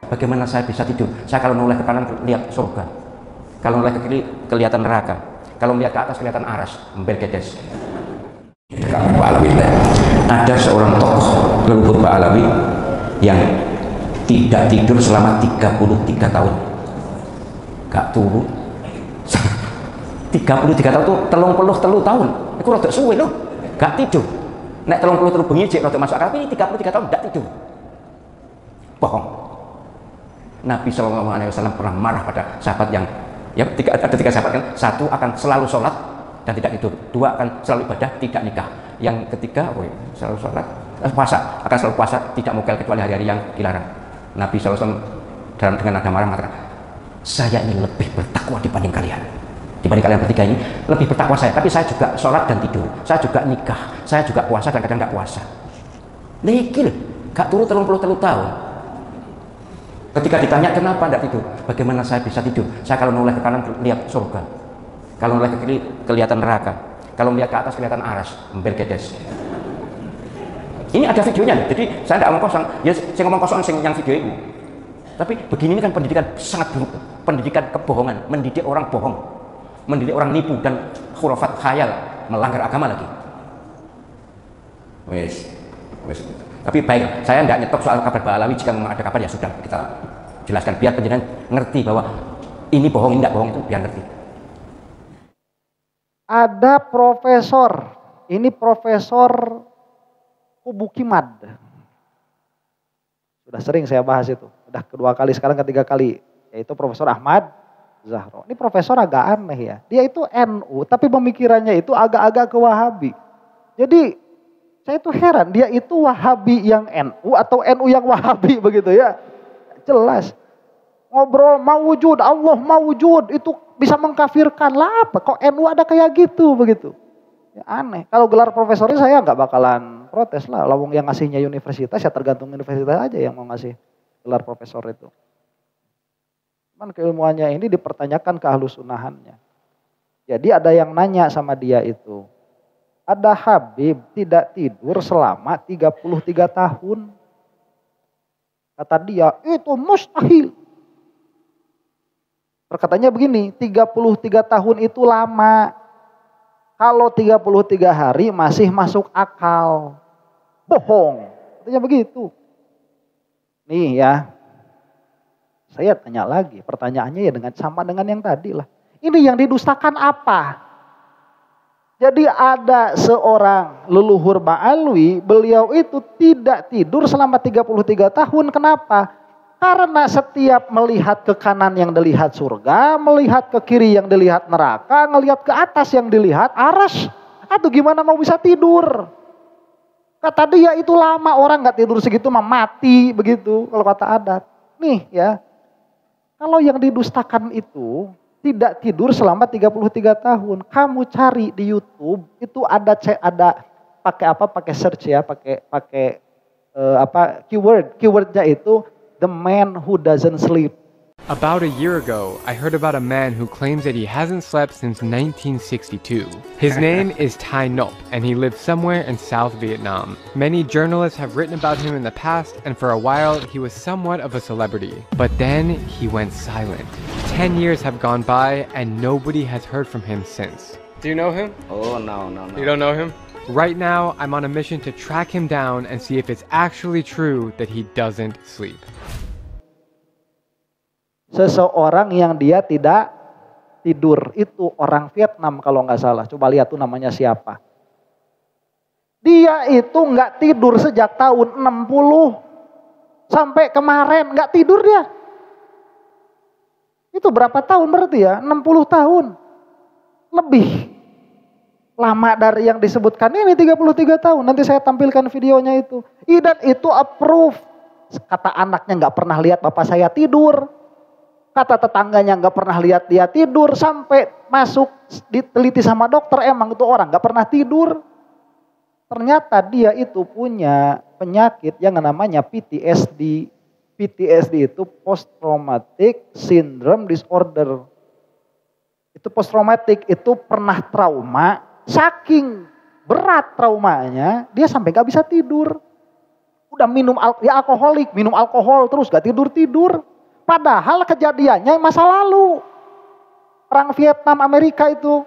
Bagaimana saya bisa tidur? Saya kalau noleh ke kanan lihat surga, kalau noleh ke kiri kelihatan neraka, kalau melihat ke atas kelihatan aras, Bergedes. Pak Alawi, ada seorang tokoh leluhur Pak Alawi yang tidak tidur selama 33 tahun, gak turu. 33 tahun itu 33 tahun, itu rada suwe loh, gak tidur. Nek 33 bengi jek rada masuk akal, tapi ini 33 tahun gak tidur. Bohong. Nabi SAW pernah marah pada sahabat yang ada 3 sahabat kan, 1 akan selalu sholat dan tidak tidur, 2 akan selalu ibadah tidak nikah, yang ketiga selalu sholat puasa, akan selalu puasa tidak mukil kecuali hari-hari yang dilarang. Nabi SAW dengan nada marah mengatakan, saya ini lebih bertakwa dibanding kalian bertiga ini, lebih bertakwa saya, tapi saya juga sholat dan tidur, saya juga nikah, saya juga puasa dan kadang nggak puasa. Lekil gak turun 33 tahun. Ketika ditanya kenapa tidak tidur, bagaimana saya bisa tidur? Saya kalau noleh ke kanan lihat surga, kalau noleh ke kiri kelihatan neraka, kalau melihat ke atas kelihatan aras, Bergedes. Ini ada videonya, jadi saya tidak ngomong kosong. Ya, saya ngomong kosong yang video itu. Tapi begini ini kan pendidikan sangat buruk, pendidikan kebohongan, mendidik orang bohong, mendidik orang nipu dan khurafat khayal, melanggar agama lagi. Wes. Tapi baik, saya tidak nyetok soal kabar Pak Alawi. Jika memang ada kabar ya sudah kita jelaskan biar penjenengan ngerti bahwa ini bohong, ini tidak bohong, itu biar ngerti. Ada profesor, ini Profesor Kubukimad. Sudah sering saya bahas itu, sudah kedua kali, sekarang ketiga kali, yaitu Profesor Ahmad Zahro. Ini profesor agak aneh ya, dia itu NU tapi pemikirannya itu agak-agak ke Wahabi. Jadi saya itu heran, dia itu Wahabi yang NU atau NU yang Wahabi begitu ya. Jelas. Ngobrol mawujud, Allah mawujud, itu bisa mengkafirkan lah apa. Kok NU ada kayak gitu begitu. Ya, aneh. Kalau gelar profesornya saya nggak bakalan protes lah. Lawang yang ngasihnya universitas ya tergantung universitas aja yang mau ngasih gelar profesor itu. Cuman keilmuannya ini dipertanyakan ke ahlus sunnahannya. Jadi ada yang nanya sama dia itu. Ada Habib tidak tidur selama 33 tahun. Kata dia, itu mustahil. Perkataannya begini, 33 tahun itu lama. Kalau 33 hari masih masuk akal. Bohong. Katanya begitu. Nih ya. Saya tanya lagi, pertanyaannya ya sama dengan yang tadi lah. Ini yang didustakan apa? Jadi ada seorang leluhur Ba'alwi, beliau itu tidak tidur selama 33 tahun. Kenapa? Karena setiap melihat ke kanan yang dilihat surga, melihat ke kiri yang dilihat neraka, ngelihat ke atas yang dilihat aras. Aduh gimana mau bisa tidur? Kata dia itu lama, orang gak tidur segitu mah mati begitu kalau kata adat. Nih ya, kalau yang didustakan itu tidak tidur selama 33 tahun. Kamu cari di YouTube itu ada pakai apa? Pakai search ya, pakai keywordnya itu the man who doesn't sleep. About a year ago, I heard about a man who claims that he hasn't slept since 1962. His name is Thai Nop, and he lives somewhere in South Vietnam. Many journalists have written about him in the past, and for a while, he was somewhat of a celebrity. But then, he went silent. 10 years have gone by, and nobody has heard from him since. Do you know him? Oh, no. You don't know him? Right now, I'm on a mission to track him down and see if it's actually true that he doesn't sleep. Seseorang yang dia tidak tidur, itu orang Vietnam kalau nggak salah. Coba lihat tuh namanya siapa. Dia itu nggak tidur sejak tahun 60 sampai kemarin nggak tidur dia. Itu berapa tahun berarti ya? 60 tahun. Lebih lama dari yang disebutkan ini 33 tahun. Nanti saya tampilkan videonya itu. Dan itu approve. Kata anaknya nggak pernah lihat bapak saya tidur. Kata tetangganya nggak pernah lihat dia tidur, sampai masuk diteliti sama dokter, emang itu orang nggak pernah tidur. Ternyata dia itu punya penyakit yang namanya PTSD. PTSD itu Post Traumatic Syndrome Disorder. Itu post traumatic, itu pernah trauma, saking berat traumanya, dia sampai gak bisa tidur. Udah dia alkoholik, minum alkohol terus gak tidur-tidur. Padahal kejadiannya masa lalu. Perang Vietnam Amerika itu.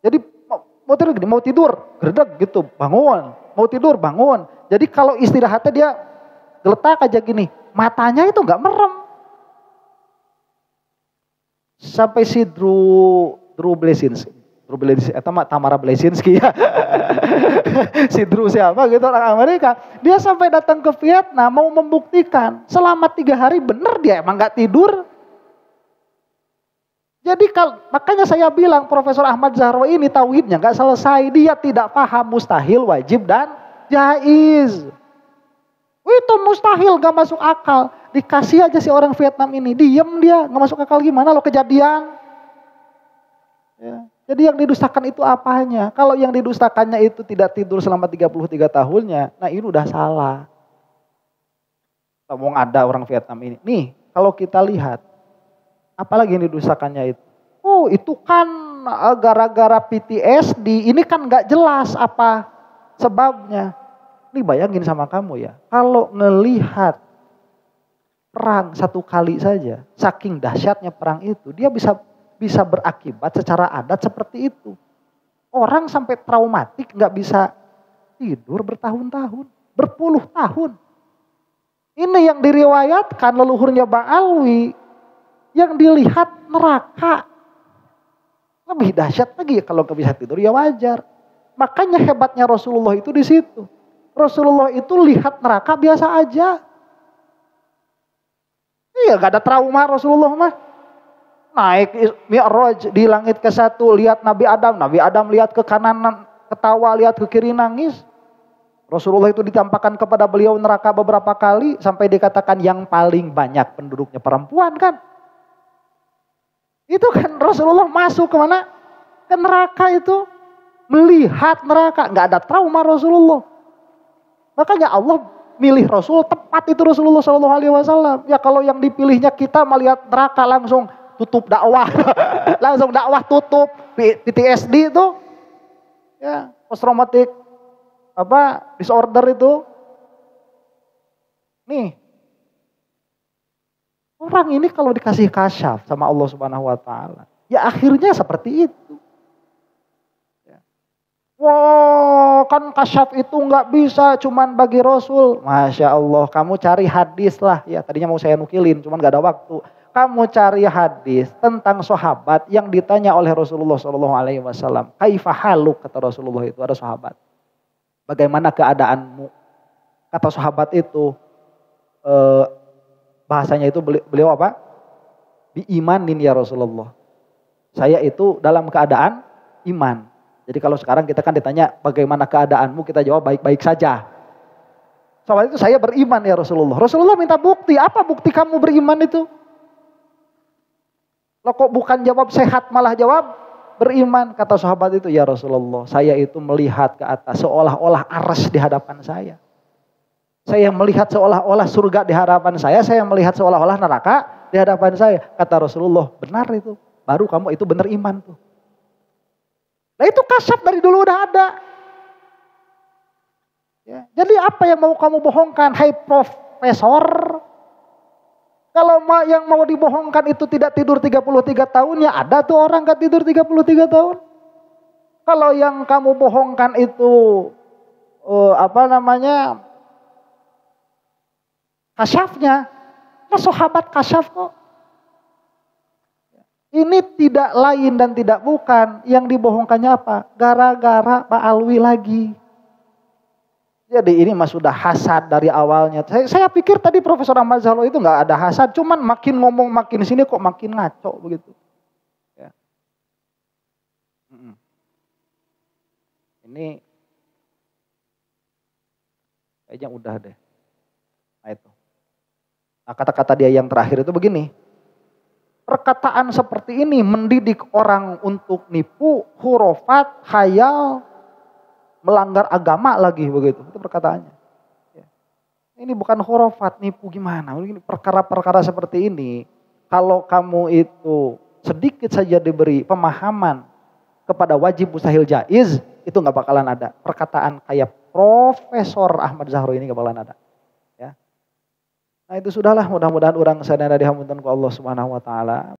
Jadi mau tidur, gerdeg gitu, bangun. Mau tidur, bangun. Jadi kalau istirahatnya dia geletak aja gini, matanya itu gak merem. Sampai si Drew Blesinski. Tamara Blesinski ya. Si Drew siapa gitu orang Amerika. Dia sampai datang ke Vietnam mau membuktikan selama 3 hari bener dia emang gak tidur. Jadi makanya saya bilang Profesor Ahmad Zahro ini tauhidnya gak selesai. Dia tidak paham mustahil, wajib dan jaiz. Itu mustahil gak masuk akal. Dikasih aja si orang Vietnam ini. Diem dia gak masuk akal gimana lo kejadian. Ya. Jadi yang didustakan itu apanya? Kalau yang didustakannya itu tidak tidur selama 33 tahunnya, nah ini udah salah. Ngomong ada orang Vietnam ini. Nih, kalau kita lihat, apalagi yang didustakannya itu? Oh, itu kan gara-gara PTSD, ini kan gak jelas apa sebabnya. Ini bayangin sama kamu ya, kalau ngelihat perang 1 kali saja, saking dahsyatnya perang itu, dia bisa berakibat secara adat seperti itu. Orang sampai traumatik gak bisa tidur bertahun-tahun, berpuluh tahun. Ini yang diriwayatkan leluhurnya Bang Alwi, yang dilihat neraka. Lebih dahsyat lagi kalau gak bisa tidur ya wajar. Makanya hebatnya Rasulullah itu di situ. Rasulullah itu lihat neraka biasa aja. Iya gak ada trauma Rasulullah mah. Naik Mi'raj di langit ke-1 lihat Nabi Adam lihat ke kanan ketawa, lihat ke kiri nangis. Rasulullah itu ditampakkan kepada beliau neraka beberapa kali sampai dikatakan yang paling banyak penduduknya perempuan kan. Itu kan Rasulullah masuk kemana? Ke neraka itu. Melihat neraka, gak ada trauma Rasulullah. Makanya Allah milih Rasul tepat itu Rasulullah SAW. Ya kalau yang dipilihnya kita melihat neraka langsung tutup dakwah, langsung dakwah tutup. PTSD itu, ya post traumatic disorder itu. Nih, orang ini kalau dikasih kasyaf sama Allah Subhanahu Wa Taala, ya akhirnya seperti itu. Wah, kan kasyaf itu nggak bisa cuman bagi Rasul. Masya Allah, kamu cari hadis lah. Ya tadinya mau saya nukilin, cuman nggak ada waktu. Kamu cari hadis tentang sahabat yang ditanya oleh Rasulullah SAW. Kaifa haluk, kata Rasulullah itu, ada sahabat. Bagaimana keadaanmu? Kata sahabat itu, bahasanya itu beliau apa? Biimanin ya Rasulullah. Saya itu dalam keadaan iman. Jadi kalau sekarang kita kan ditanya bagaimana keadaanmu, kita jawab baik-baik saja. Sahabat itu saya beriman ya Rasulullah. Rasulullah minta bukti, apa bukti kamu beriman itu? Lo kok bukan jawab sehat malah jawab beriman. Kata sahabat itu, ya Rasulullah, saya itu melihat ke atas seolah-olah arsy di hadapan saya. Saya melihat seolah-olah surga di hadapan saya melihat seolah-olah neraka di hadapan saya. Kata Rasulullah, benar itu. Baru kamu itu benar iman tuh. Nah itu kasyaf dari dulu udah ada. Ya, jadi apa yang mau kamu bohongkan? Hai profesor, kalau yang mau dibohongkan itu tidak tidur 33 tahun, ya ada tuh orang gak tidur 33 tahun. Kalau yang kamu bohongkan itu kasyafnya, nah sahabat kasyaf kok. Ini tidak lain dan tidak bukan, yang dibohongkannya apa? Gara-gara Pak Alwi lagi. Jadi ini mas sudah hasad dari awalnya. Saya pikir tadi Profesor Ahmad Zahro itu nggak ada hasad, cuman makin ngomong makin sini kok makin ngaco begitu. Ya. Ini kayaknya udah deh. Nah itu. Nah kata-kata dia yang terakhir itu begini. Perkataan seperti ini mendidik orang untuk nipu, hurufat, khayal, melanggar agama lagi begitu. Itu perkataannya. Ya. Ini bukan hurufat, nipu gimana. Ini perkara-perkara seperti ini. Kalau kamu itu sedikit saja diberi pemahaman kepada wajib mustahil jaiz, itu nggak bakalan ada. Perkataan kayak Profesor Ahmad Zahro ini nggak bakalan ada. Ya. Nah itu sudahlah, mudah-mudahan orang sadar di hamunten ku Allah Subhanahu wa taala.